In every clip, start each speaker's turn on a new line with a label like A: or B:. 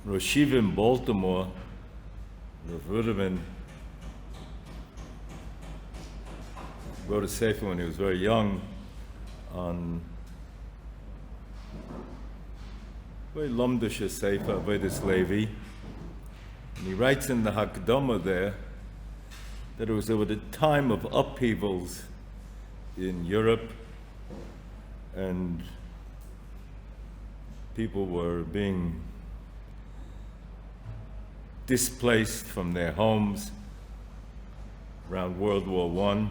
A: Rosh in Baltimore, Rav Ruderman, wrote a sefer when he was very young on very lumdish sefer, Avodas Levi. And he writes in the Hakdama there that it was over the time of upheavals in Europe, and people were being displaced from their homes around World War I.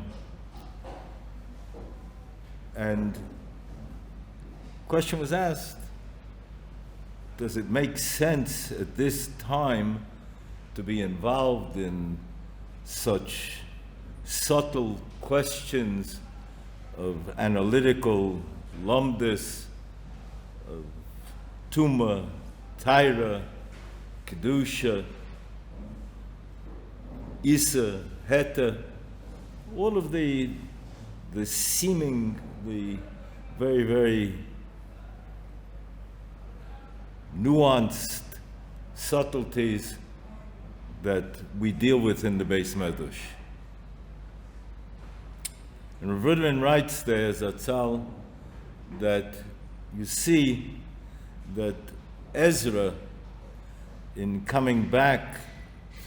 A: And the question was asked, does it make sense at this time to be involved in such subtle questions of analytical lumdus, of tuma, taira, kedusha, isa, heta, all of the seeming, the very, very nuanced subtleties that we deal with in the Beis Medrash. And Rav Ruderman writes there, Zatzal, that you see that Ezra, in coming back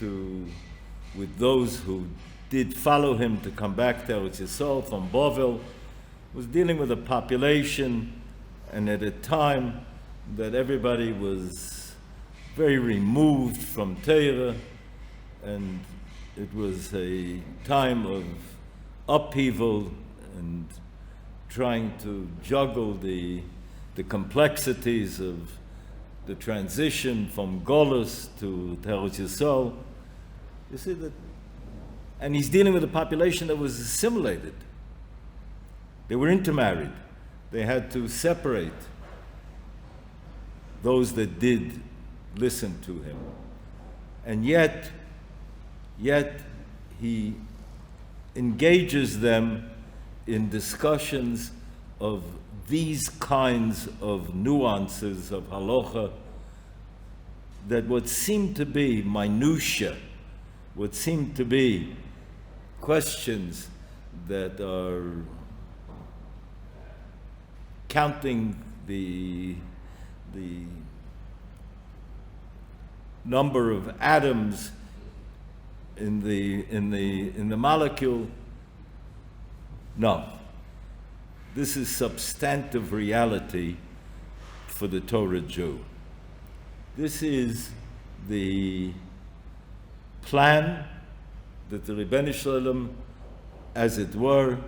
A: with those who did follow him to come back to Eretz Yisrael from Bavel, was dealing with a population, and at a time that everybody was very removed from Torah, and it was a time of upheaval and trying to juggle the complexities of the transition from Golus to Eretz Yisrael. You see that, and he's dealing with a population that was assimilated. They were intermarried. They had to separate those that did listen to him. And yet he engages them in discussions of these kinds of nuances of halacha, that what seemed to be minutia, what seemed to be questions that are counting the number of atoms in the molecule. No. This is substantive reality for the Torah Jew. This is the plan that the Rebbeinu Shalom, as it were,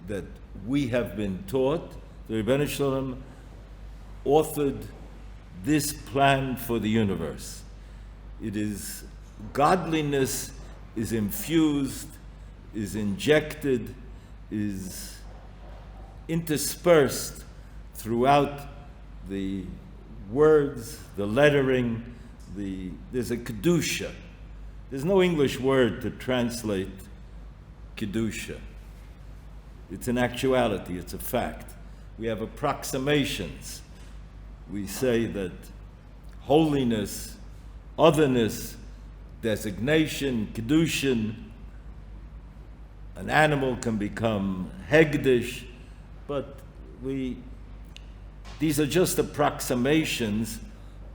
A: that we have been taught. The Rebbeinu Shalom authored this plan for the universe. It is godliness is infused, is injected, is interspersed throughout the words, the lettering, there's a kedusha. There's no English word to translate kedusha. It's an actuality, it's a fact. We have approximations. We say that holiness, otherness, designation, kedushin, an animal can become hegdish, but these are just approximations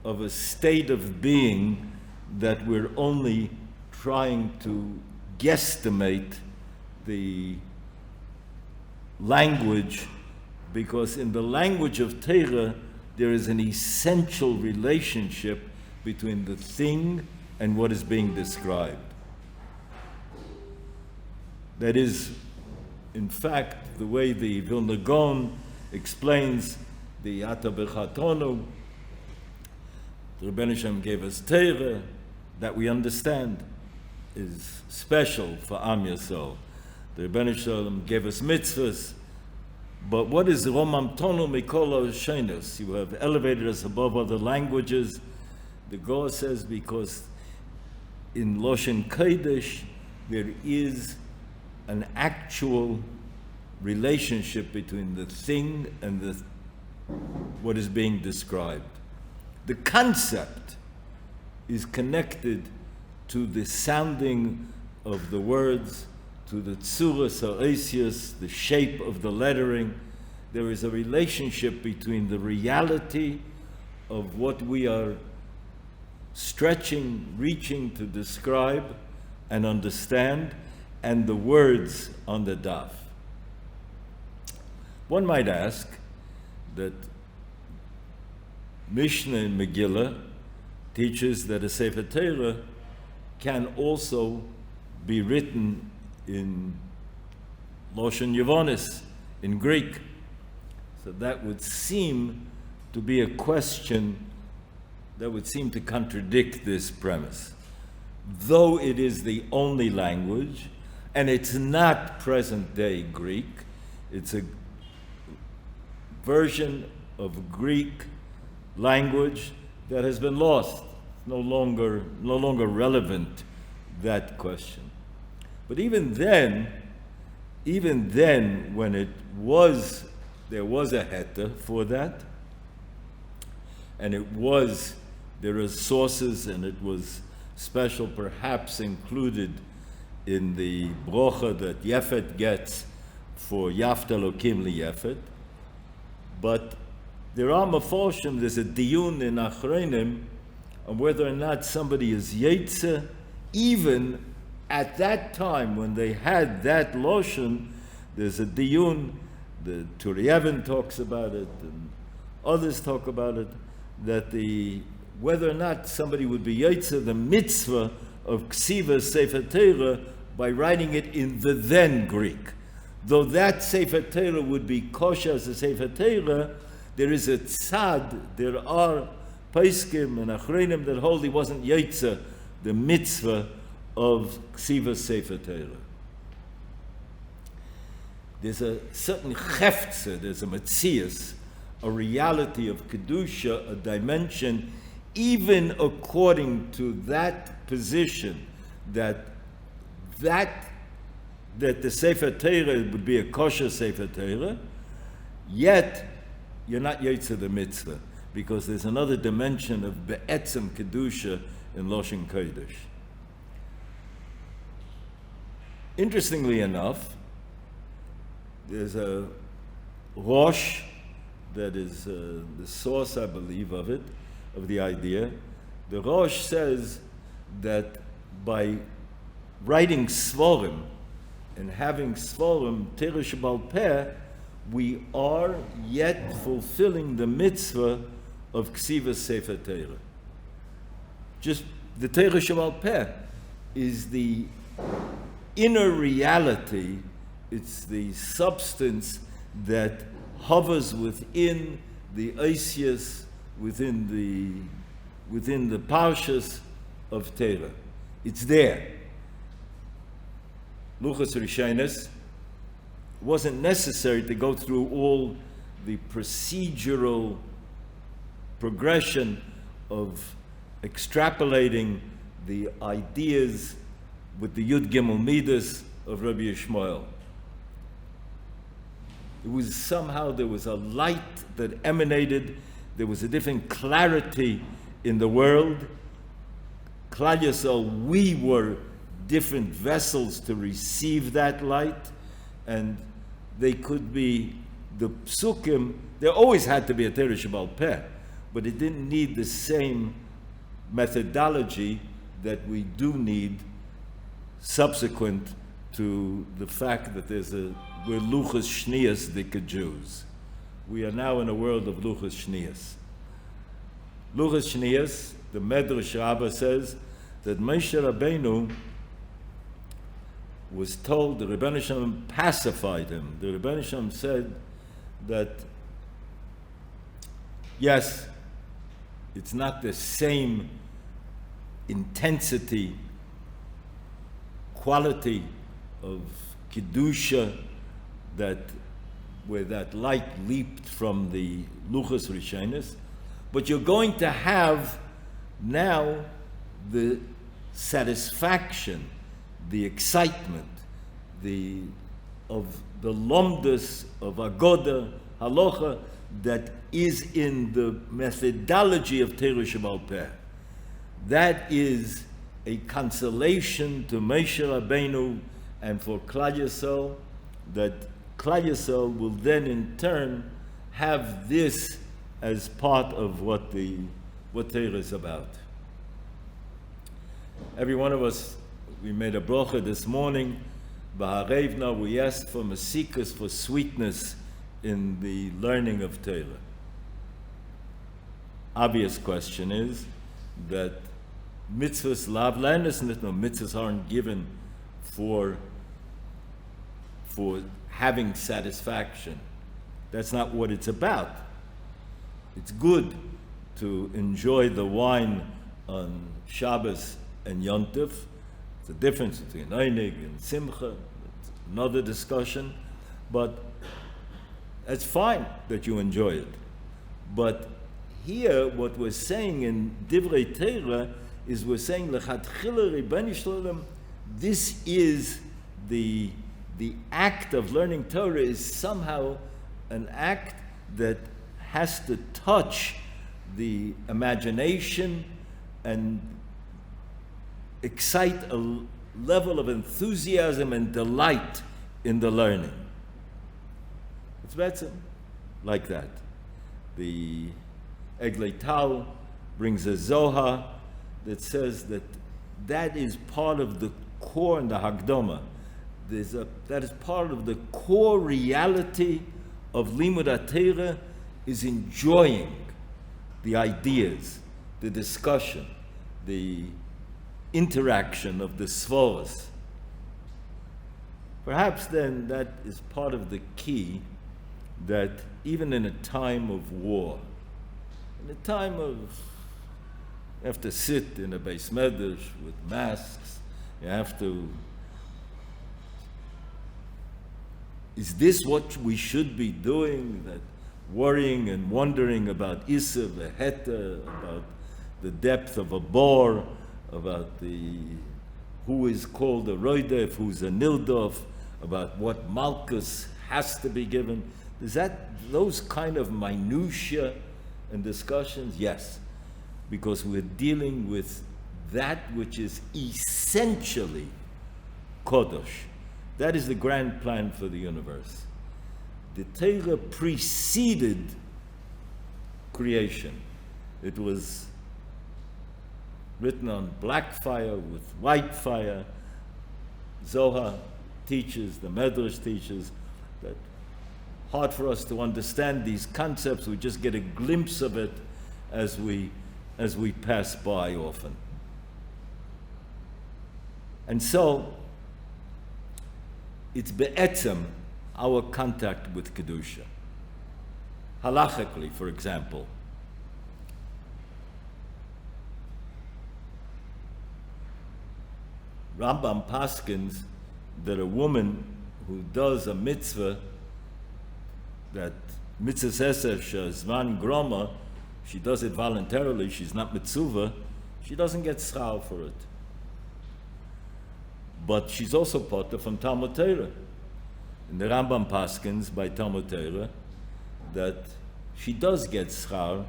A: of a state of being that we're only trying to guesstimate the language, because in the language of Torah there is an essential relationship between the thing and what is being described. That is, in fact, the way the Vilna Gaon explains the Ata B'chatonu. The Rebbeinu Shem gave us Torah that we understand is special for Am Yisrael. The Rebbeinu Shem gave us mitzvahs. But what is Romam Tonu Mikol Sheinus? You have elevated us above other languages. The Gaon says because in Loshen Kodesh there is an actual relationship between the thing and what is being described. The concept is connected to the sounding of the words, to the tzuras ha'osius, the shape of the lettering. There is a relationship between the reality of what we are stretching, reaching to describe and understand, and the words on the daf. One might ask that Mishnah in Megillah teaches that a Sefer Torah can also be written in Lashon Yevonis, in Greek. So that would seem to be a question that would seem to contradict this premise. Though it is the only language, and it's not present-day Greek, it's a version of Greek language that has been lost, no longer relevant, that question. But even then, when there was a heta for that, and there are sources, and it was special, perhaps included in the brocha that Yefet gets for Yaft Elokim Liyefet. But there are maforshim, there's a diyun in Achronim on whether or not somebody is Yetze, even at that time when they had that lotion. There's a diyun, the Turiyevin talks about it, and others talk about it, that whether or not somebody would be Yetze, the mitzvah of Ksiva Sefer Torah, by writing it in the then Greek. Though that Sefer Torah would be kosher as a Sefer Torah, there is a tzad, there are Paiskim and Achreinim that hold he wasn't Yetze, the mitzvah of Ksiva Sefer Torah. There's a certain cheftze, there's a metzias, a reality of kedusha, a dimension, even according to that position, that the Sefer Torah would be a kosher Sefer Torah, yet you're not Yetze the mitzvah, because there's another dimension of be'etzem kedusha in Loshen Kodesh. Interestingly enough, there's a Rosh that is the source, I believe, of it, of the idea. The Rosh says that by writing Svarim and having Svarim, Torah Shebal Peh, we are yet fulfilling the mitzvah of Ksiva Sefer Torah. Just the Torah Shebal Peh is the inner reality, it's the substance that hovers within the Oisius, within the Parshas of Torah. It's there. Luchas Rishonos, wasn't necessary to go through all the procedural progression of extrapolating the ideas with the Yud Gimel Midas of Rabbi Yishmael. It was somehow, there was a light that emanated, there was a different clarity in the world. Klal Yisrael, we were different vessels to receive that light, and they could be the psukim. There always had to be a Torah Shebal Peh, but it didn't need the same methodology that we do need subsequent to the fact that we're Luchas Shnias Dika Jews. We are now in a world of Luchas Shnias. Luchas Shnias, the Medrash Rabbah says that Moshe Rabbeinu was told, the Rebbeinu Shalom pacified him. The Rebbeinu Shalom said that, yes, it's not the same intensity, quality of kedusha where that light leaped from the Luchas Rishonos, but you're going to have now the satisfaction, the excitement, of the lomdus of Agoda, Halacha, that is in the methodology of Torah Sheba'al Peh. That is a consolation to Moshe Rabbeinu and for Klal Yisrael, that Klal Yisrael will then in turn have this as part of what Torah is about. Every one of us, we made a bracha this morning. B'harevna, we asked for masikas, for sweetness in the learning of Torah. Obvious question is that mitzvahs lav learners, no mitzvahs aren't given for having satisfaction. That's not what it's about. It's good to enjoy the wine on Shabbos and Yom Tov. The difference between Einig and Simcha, it's another discussion, but it's fine that you enjoy it. But here, what we're saying in Divrei Torah is we're saying, L'chatchila Ribboni Shalom, this is the act of learning Torah is somehow an act that has to touch the imagination and excite a level of enthusiasm and delight in the learning. It's better like that. The Eglei Tal brings a Zohar that says that is part of the core in the Hagdoma. That is part of the core reality of Limud HaTorah, is enjoying the ideas, the discussion, the interaction of the Svaros. Perhaps then that is part of the key that even in a time of war, in a time of, you have to sit in a Beis Medrash with masks, you have to, is this what we should be doing? That worrying and wondering about Issa, Veheta, about the depth of a bore, about who is called a Roidef, who's a Nildov, about what Malchus has to be given. Is that those kind of minutiae and discussions? Yes, because we're dealing with that which is essentially Kodosh. That is the grand plan for the universe. The Torah preceded creation. It was written on black fire with white fire. Zohar teaches, the Medrash teaches, that hard for us to understand these concepts. We just get a glimpse of it as we pass by often. And so, it's be'etzem, our contact with kedusha. Halachically, for example, Rambam paskins that a woman who does a mitzvah, that mitzvah eser shezman groma, she does it voluntarily, she's not mitzvah, she doesn't get schar for it. But she's also potter from Talmud Torah. In the Rambam paskins by Talmud Torah that she does get schar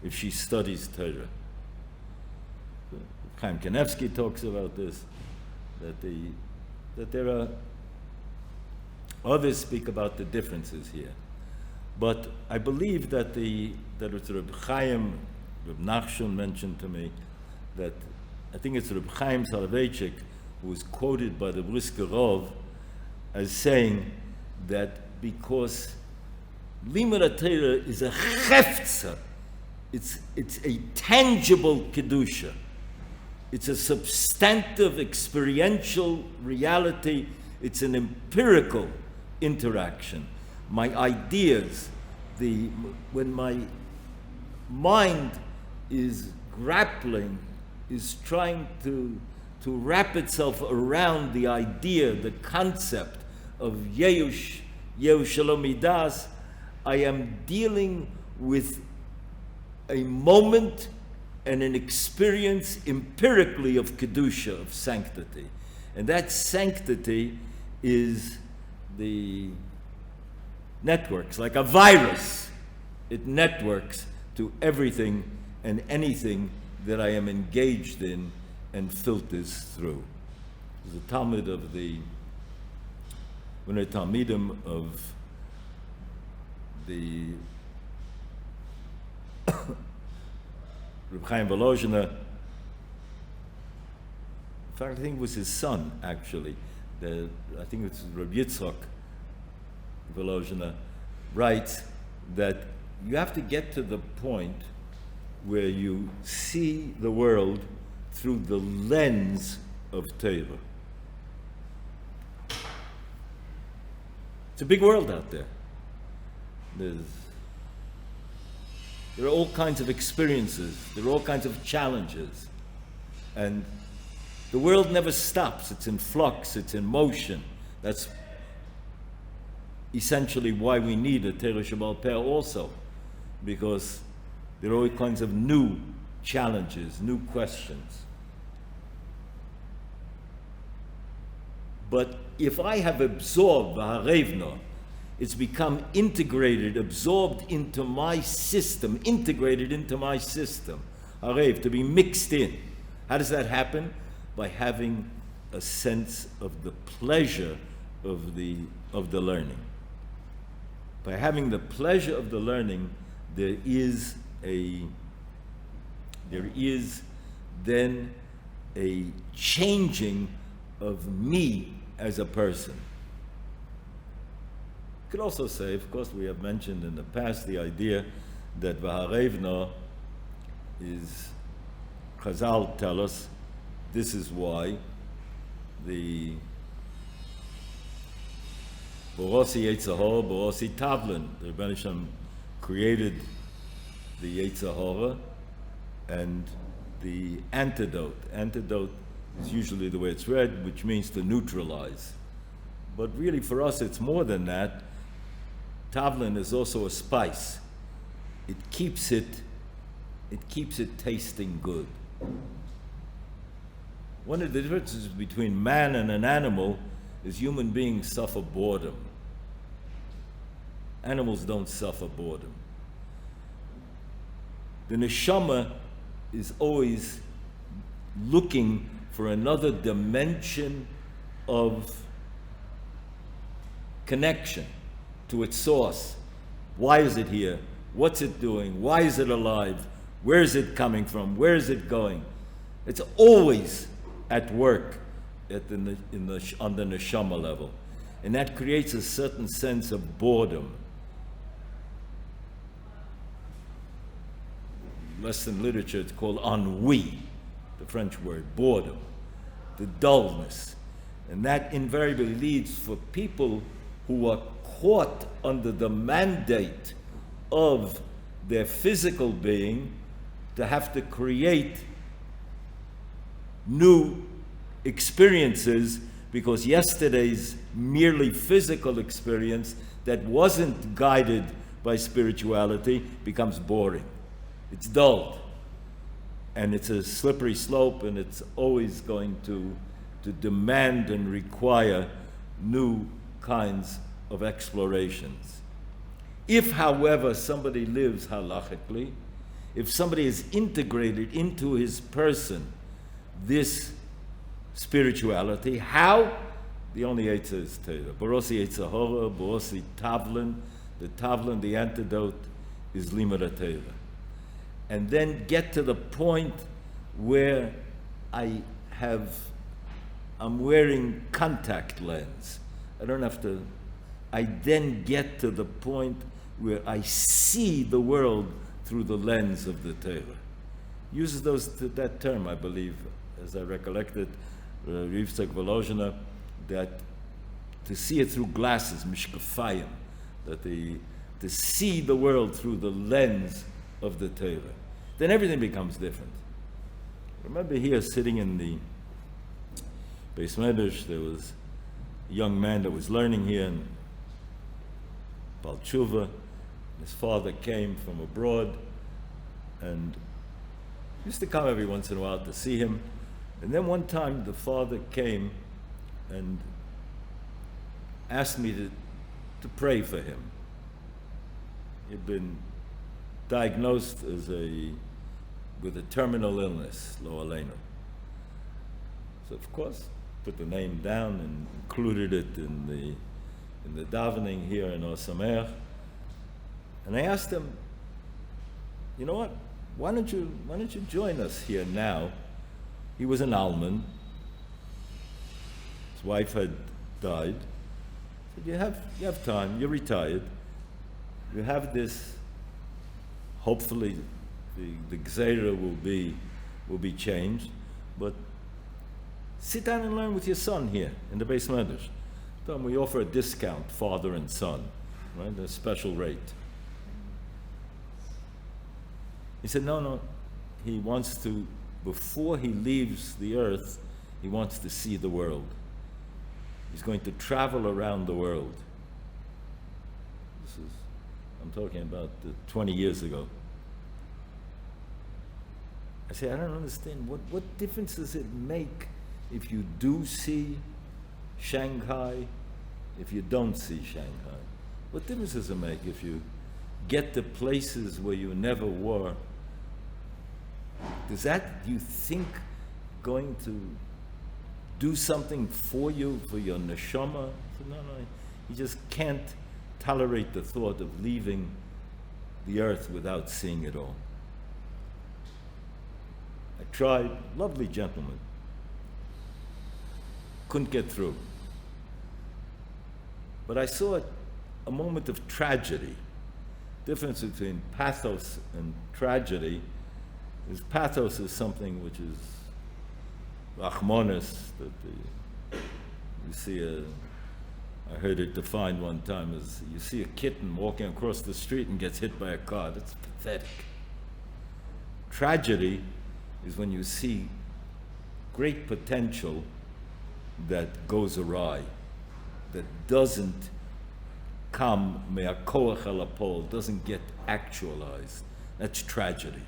A: if she studies Torah. Chaim Kanevsky talks about this, that there are others speak about the differences here. But I believe that it's Reb Chaim, Reb Nachshon mentioned to me, that I think it's Reb Chaim Soloveitchik who was quoted by the Brisker Rov as saying that because Limud HaTorah is a chefza, it's a tangible kedusha, it's a substantive experiential reality, it's an empirical interaction. My ideas, when my mind is grappling, is trying to wrap itself around the idea, the concept of Yeush Shalom Midas, I am dealing with a moment and an experience empirically of kedusha, of sanctity. And that sanctity is the networks, like a virus. It networks to everything and anything that I am engaged in and filters through. There's a Talmud of one of the Talmidim of the Reb Chaim Volozhiner. In fact, I think it was his son, actually. I think it's Reb Yitzchak Volozhiner writes that you have to get to the point where you see the world through the lens of Torah. It's a big world out there. There are all kinds of experiences. There are all kinds of challenges. And the world never stops. It's in flux. It's in motion. That's essentially why we need a Torah Shebaal Peh also, because there are all kinds of new challenges, new questions. But if I have absorbed V'harevna, it's become integrated, absorbed into my system, integrated into my system. Harev, to be mixed in. How does that happen? By having a sense of the pleasure of the learning. By having the pleasure of the learning, there is then a changing of me as a person. You could also say, of course, we have mentioned in the past the idea that V'harevna is, Chazal tell us, this is why the Borosi Yetzer Hara, Borosi Tavlin, the Rebbeinu Shem created the Yetzer Hara, and the antidote. Antidote is usually the way it's read, which means to neutralize. But really for us it's more than that. Tavlin is also a spice. It keeps it tasting good. One of the differences between man and an animal is human beings suffer boredom. Animals don't suffer boredom. The neshama is always looking for another dimension of connection to its source. Why is it here? What's it doing? Why is it alive? Where is it coming from? Where is it going? It's always at work on the neshama level. And that creates a certain sense of boredom. Western literature, it's called ennui, the French word, boredom, the dullness. And that invariably leads for people who are caught under the mandate of their physical being to have to create new experiences, because yesterday's merely physical experience that wasn't guided by spirituality becomes boring. It's dulled. And it's a slippery slope, and it's always going to demand and require new kinds of explorations. If, however, somebody lives halachically, if somebody has integrated into his person this spirituality, how? The only answer is Torah. Borosi Yetzer Hara, Borosi Tavlin. The Tavlin, the antidote, is Limud Torah. And then get to the point where I'm wearing contact lens. I then get to the point where I see the world through the lens of the Torah. Uses that term, I believe, as I recollect it, Yeshivat Ohr Somayach, that to see it through glasses, mishkafayim, to see the world through the lens of the Torah. Then everything becomes different. I remember here sitting in the Beis Medrash, there was a young man that was learning here in Bal Tshuva. His father came from abroad and used to come every once in a while to see him. And then one time the father came and asked me to pray for him. He'd been diagnosed with a terminal illness, lo aleinu. So of course, put the name down and included it in the davening here in Ohr Somayach. And I asked him, you know what? Why don't you join us here now? He was an alman. His wife had died. He said, you have time. You're retired. You have this. Hopefully, the gzeira will be changed. But sit down and learn with your son here in the Beis Medrash. Then we offer a discount, father and son, right? A special rate. He said, no, he wants to, before he leaves the earth, he wants to see the world. He's going to travel around the world. I'm talking about 20 years ago. I say, I don't understand. What difference does it make if you do see Shanghai, if you don't see Shanghai? What difference does it make if you get to places where you never were? Does that, do you think, going to do something for you, for your neshama? No, you just can't tolerate the thought of leaving the earth without seeing it all. I tried, lovely gentleman. Couldn't get through. But I saw a moment of tragedy. Difference between pathos and tragedy is pathos is something which is rachmanis, that you see I heard it defined one time as you see a kitten walking across the street and gets hit by a car. That's pathetic. Tragedy is when you see great potential that goes awry, that doesn't come me'akoach el hapol, doesn't get actualized. That's tragedy.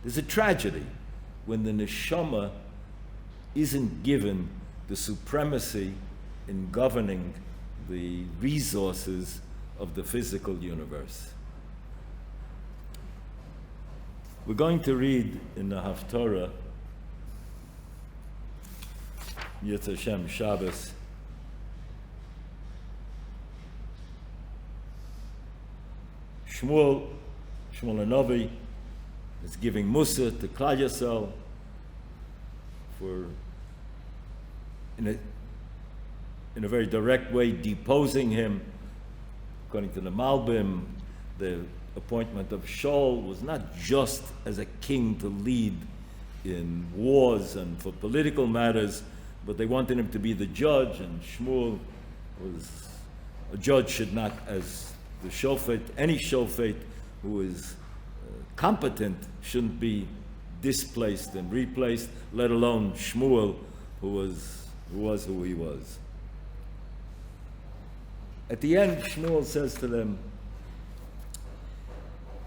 A: There's a tragedy when the neshama isn't given the supremacy in governing the resources of the physical universe. We're going to read in the Haftorah, Yetz Hashem Shabbos, Shmuel Hanavi is giving Musa to Klal Yisrael for, in a very direct way, deposing him. According to the Malbim, the appointment of Shaul was not just as a king to lead in wars and for political matters, but they wanted him to be the judge, and Shmuel was, a judge should not, as the shofet, any shofet who is competent shouldn't be displaced and replaced, let alone Shmuel, who was who he was. At the end, Shmuel says to them,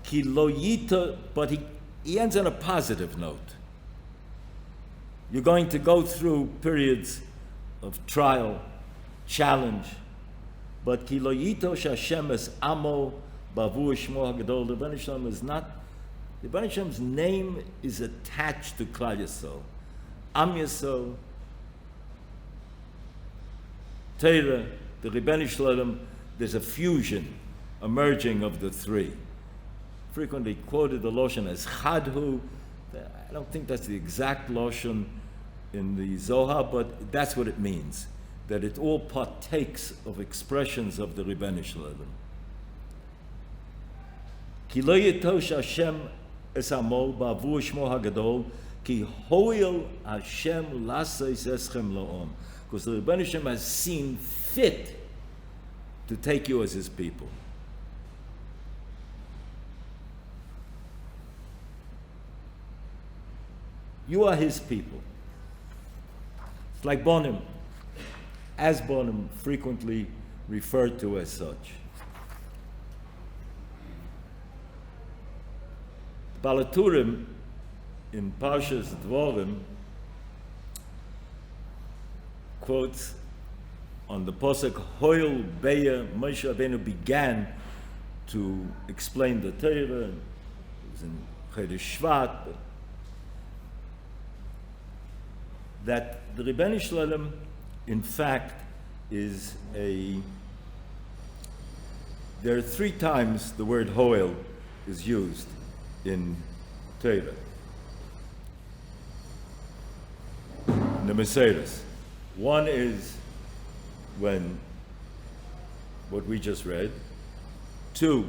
A: Ki lo yita, but he ends on a positive note. You're going to go through periods of trial, challenge, but ki lo yito sh'Hashem es amo bavu shmo hagadol. The Rebbeinu Shalom is not, the Rebbeinu Shalom's name is attached to Klal Yisrael. Am Yisrael, Torah, the Rebbeinu Shalom, there's a fusion, a merging of the three. Frequently quoted the Lashon as Chadhu. I don't think that's the exact Lashon in the Zohar, but that's what it means, that it all partakes of expressions of the Rebbeinu Shalom. Ki lo yitosh Hashem es amo ba'avu shmo hagadol ki hoil Hashem lasais eschem la'om. Because the Rebbeinu Shalom has seen fit to take you as his people. You are his people. It's like Bonim, as Bonim, frequently referred to as such. Balaturim in Parshas Dvorim quotes on the posuk Hoil Beya Moshe Rabbeinu began to explain the Torah. It was in Shvat. That the Rebbeinu Shalom, in fact, is there are 3 times the word Hoel is used in Torah. In the Messiahs. One is when, what we just read. 2,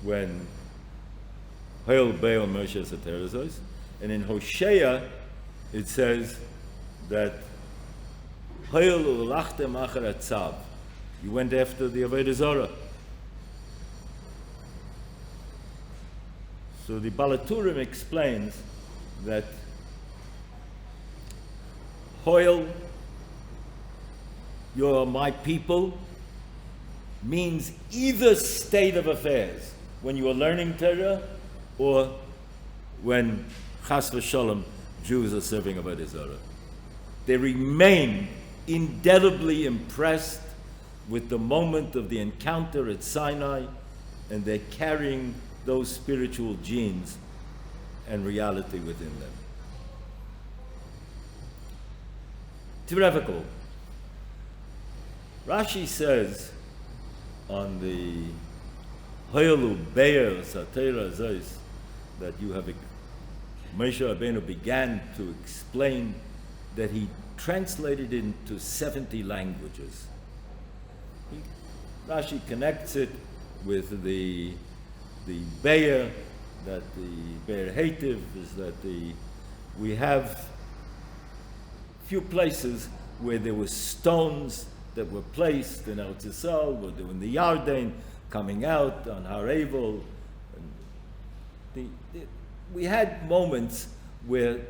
A: when Hoel Be'el Moshe Saterazos. And in Hosea, it says that Hoel ulachtem achar atzav. You went after the Avodah Zarah. So the Balaturim explains that Hoel, you're my people, means either state of affairs, when you are learning Torah or when Chas v'Shalom Jews are serving Avodah Zarah. They remain indelibly impressed with the moment of the encounter at Sinai, and they're carrying those spiritual genes and reality within them. Typical. Rashi says on the Hoyelu Be'er Satera Zeis that you have Moshe Rabbeinu began to explain that he translated into 70 languages. Rashi connects it with the Be'er, that the Be'er Hativ is that we have few places where there were stones that were placed in Eretz Yisrael, where they were in the Yarden, coming out on Har Eivel. We had moments where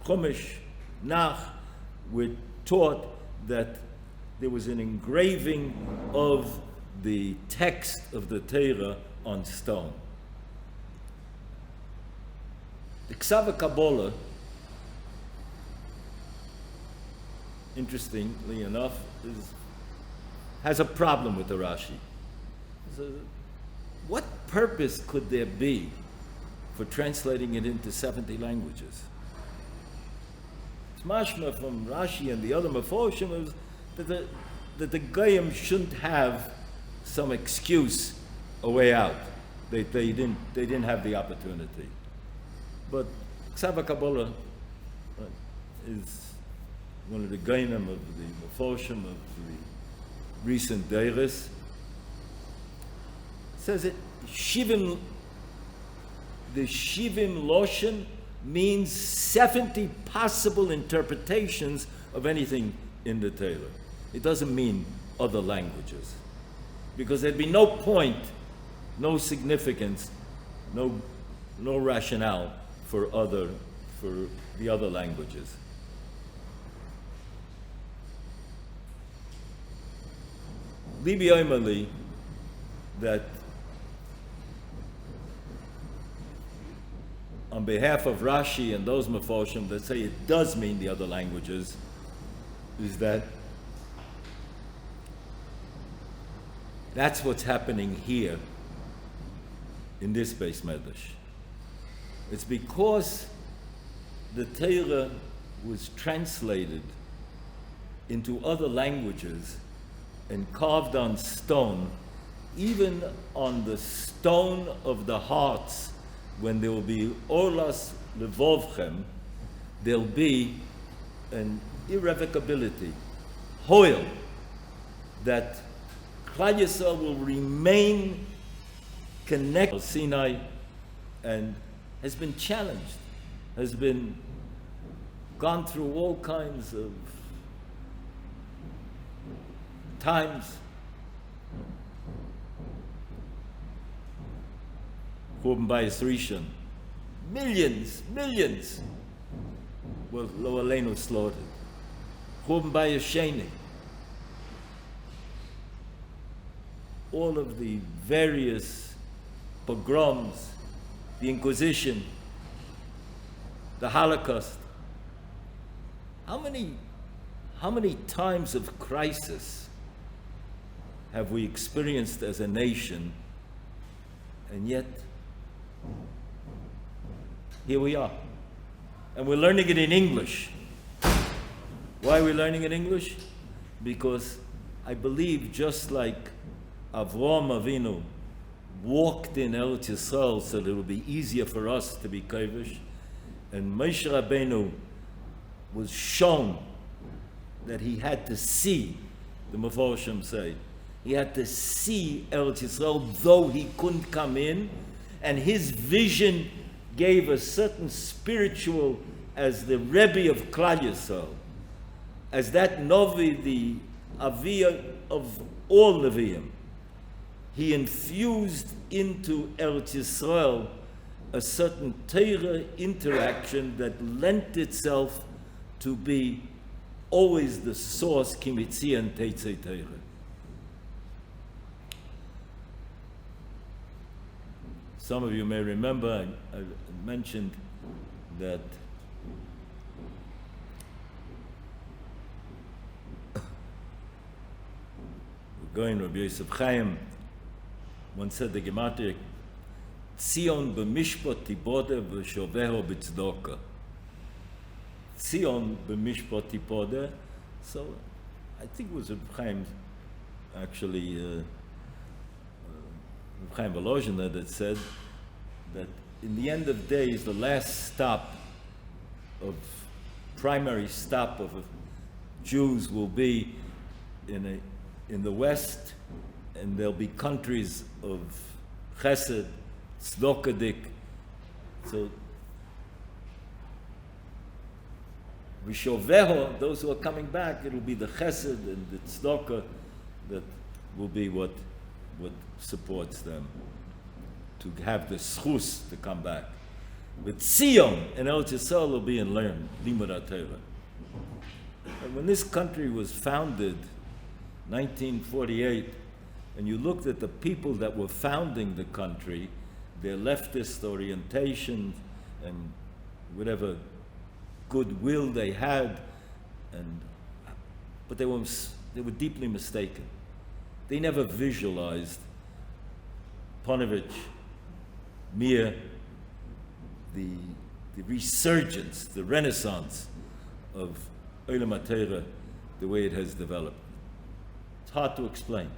A: Chumash, Nach, were taught that there was an engraving of the text of the Torah on stone. The Ksava Kabbalah, interestingly enough, has a problem with the Rashi. So, what purpose could there be for translating it into 70 languages? It's mashma from Rashi and the other Meforshim is that the Goyim shouldn't have some excuse a way out. They didn't have the opportunity. But Ksava Kabbalah is one of the Goyim of the Meforshim of the recent Deiris. Says it, the Shivim Loshen means 70 possible interpretations of anything in the Torah. It doesn't mean other languages. Because there'd be no point, no significance, no rationale for the other languages. Libi Oimali, that on behalf of Rashi and those Meforshim that say it does mean the other languages, is that that's what's happening here in this Beis Medrash. It's because the Torah was translated into other languages and carved on stone, even on the stone of the hearts, when there will be Orlas Levovchem, there'll be an irrevocability, Hoel, that Klal Yisrael will remain connected to Sinai and has been challenged, has been gone through all kinds of times. Churban Bayis Rishon, millions were Lo Aleinu slaughtered. Churban Bayis Sheni, all of the various pogroms, the Inquisition, the Holocaust. How many times of crisis have we experienced as a nation, and yet here we are. And we're learning it in English. Why are we learning in English? Because I believe just like Avraham Avinu walked in Eretz Yisrael so that it will be easier for us to be kovish, and Moshe Rabbeinu was shown that he had to see, the Meforshim say, he had to see Eretz Yisrael, though he couldn't come in, and his vision gave a certain spiritual, as the Rebbe of Klal Yisrael, as that Novi, the Aviyah of all Nevi'im, he infused into Eretz Yisrael a certain Torah interaction that lent itself to be always the source, Kimitzi and Teitzei Torah. Some of you may remember I mentioned that going Rabbi Yosef Chaim once said the Gematria, Tzion b'mishpat tipode v'shoveho b'tzedakah. Tzion b'mishpat tipode. So I think it was Rabbi Chaim, actually, Rabbi Chaim Volozhin that said that in the end of days, the last stop of primary stop of Jews will be in the West, and there'll be countries of Chesed, Tzedakadik. So, Vishoveho, those who are coming back, it'll be the Chesed and the Tzedakah that will be what supports them to have the schus to come back. But Tzion and Eretz Yisrael will be in learn Limud Torah. And when this country was founded, 1948, and you looked at the people that were founding the country, their leftist orientation and whatever goodwill they had, but they were deeply mistaken. They never visualized Ponevezh, Mir, the resurgence, the renaissance of Olam HaTorah, the way it has developed. It's hard to explain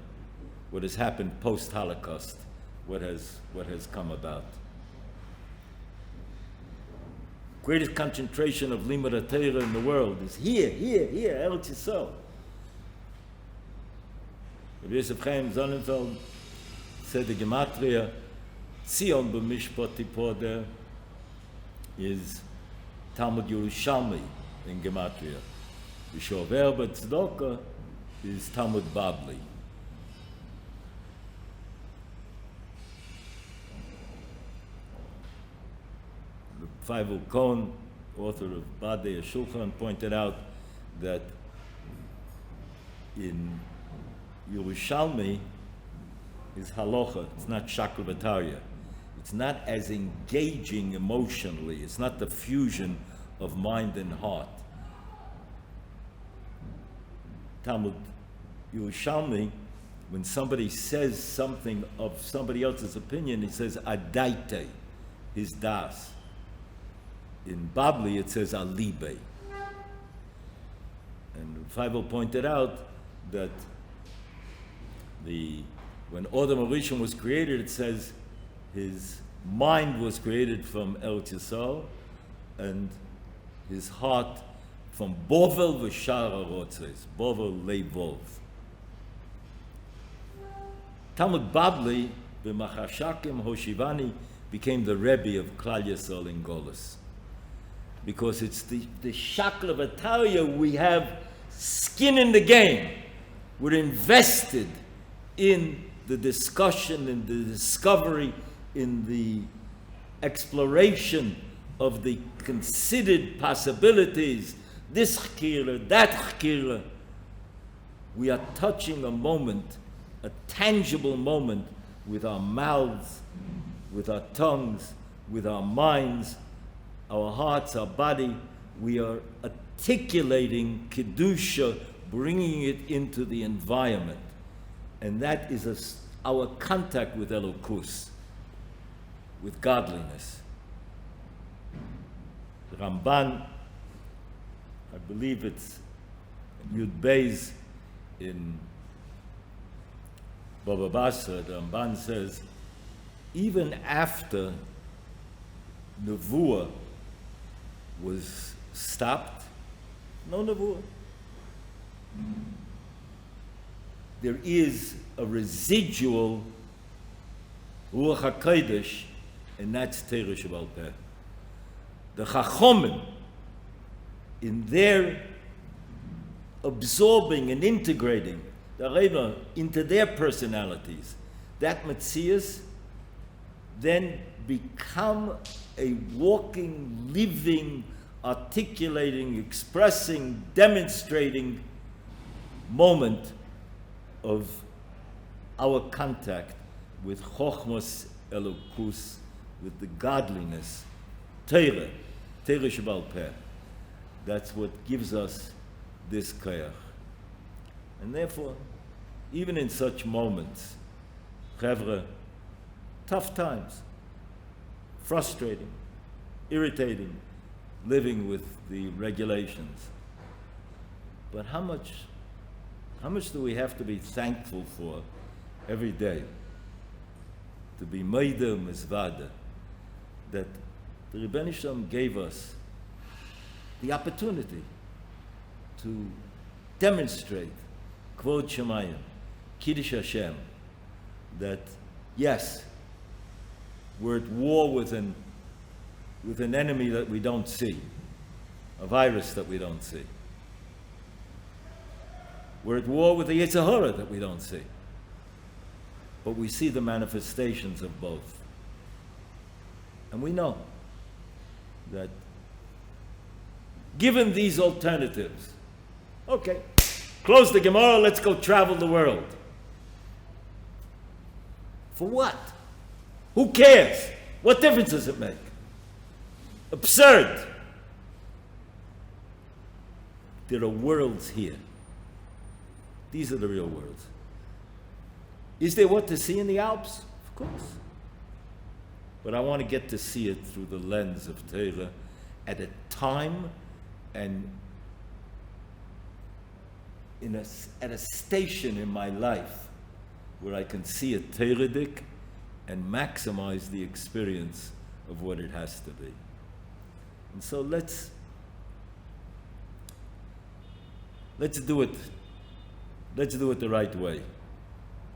A: what has happened post-Holocaust, what has come about. Greatest concentration of Limud Torah in the world is here, Eretz Yisrael. Rabbi Yosef Chaim Sonnenfeld said the Gematria, Tzion b'mishpat tipodeh, is Talmud Yerushalmi in Gematria. Vishover b'tzedakah is Talmud Babli. Feivel Cohen, author of Badei HaShulchan, pointed out that in Yerushalmi is halacha, it's not shakl v'tarya. It's not as engaging emotionally. It's not the fusion of mind and heart. Talmud Yerushalmi, when somebody says something of somebody else's opinion, he says adaite, his das. In Babli, it says alibe. And Feivel pointed out that when Adam Rishon was created, it says his mind was created from Eretz Yisrael, and his heart from Bovel v'shar harotzes, Bovel leivov. Talmud Babli, b'machashakim hoshivani, became the Rebbe of Klal Yisrael in Golus. Because it's the shakl of Ataria, we have skin in the game. We're invested in the discussion, in the discovery, in the exploration of the considered possibilities, this chkira, that chkira. We are touching a moment, a tangible moment, with our mouths, with our tongues, with our minds, our hearts, our body. We are articulating kedusha, bringing it into the environment. And that is our contact with Elokus, with godliness. The Ramban, I believe it's Yud Beis in Baba Basra, the Ramban says, even after Nevuah was stopped, no Nevuah, there is a residual Ruach HaKodesh, and that's Torah Shebal Peh. The Chachomim, in their absorbing and integrating the Rebbe into their personalities, that Metzias then become a walking, living, articulating, expressing, demonstrating moment of our contact with Chochmos Elokus, with the godliness, Torah Shebal Peh. That's what gives us this koyach. And therefore, even in such moments, chevra, tough times, frustrating, irritating, living with the regulations. But how much do we have to be thankful for every day? To be meida mizvada, that the Rebbeinu Shalom gave us the opportunity to demonstrate Kvod Shemayim, Kiddush Hashem, that yes, we're at war with an enemy that we don't see, a virus that we don't see. We're at war with the Yetzer Hara that we don't see. But we see the manifestations of both. And we know that given these alternatives, okay, close the Gemara, let's go travel the world. For what? Who cares? What difference does it make? Absurd. There are worlds here. These are the real worlds. Is there what to see in the Alps? Of course. But I want to get to see it through the lens of Torah at a time and at a station in my life where I can see it Toradic and maximize the experience of what it has to be. And so let's do it. Let's do it the right way.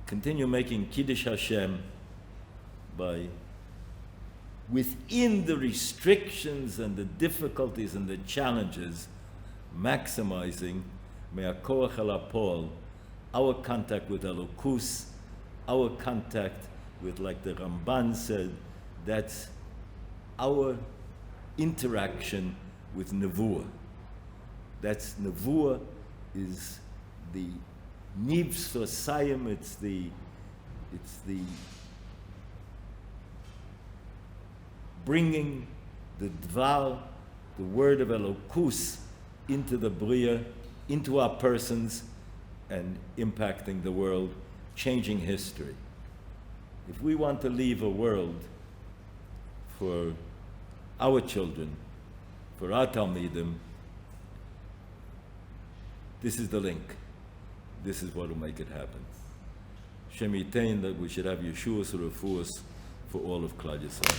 A: Continue making Kiddush Hashem by, within the restrictions and the difficulties and the challenges, maximizing Me'akoach El HaPoel, our contact with Elokus, our contact with, like the Ramban said, that's our interaction with Nevuah. That's Nevuah is the Nivs for Sayim, it's the bringing the Dvar, the word of Elokus, into the Bria, into our persons, and impacting the world, changing history. If we want to leave a world for our children, for our Talmidim, this is the link. This is what will make it happen. Shem Yitain, that we should have Yeshua's Refuas for all of Klal Yisrael.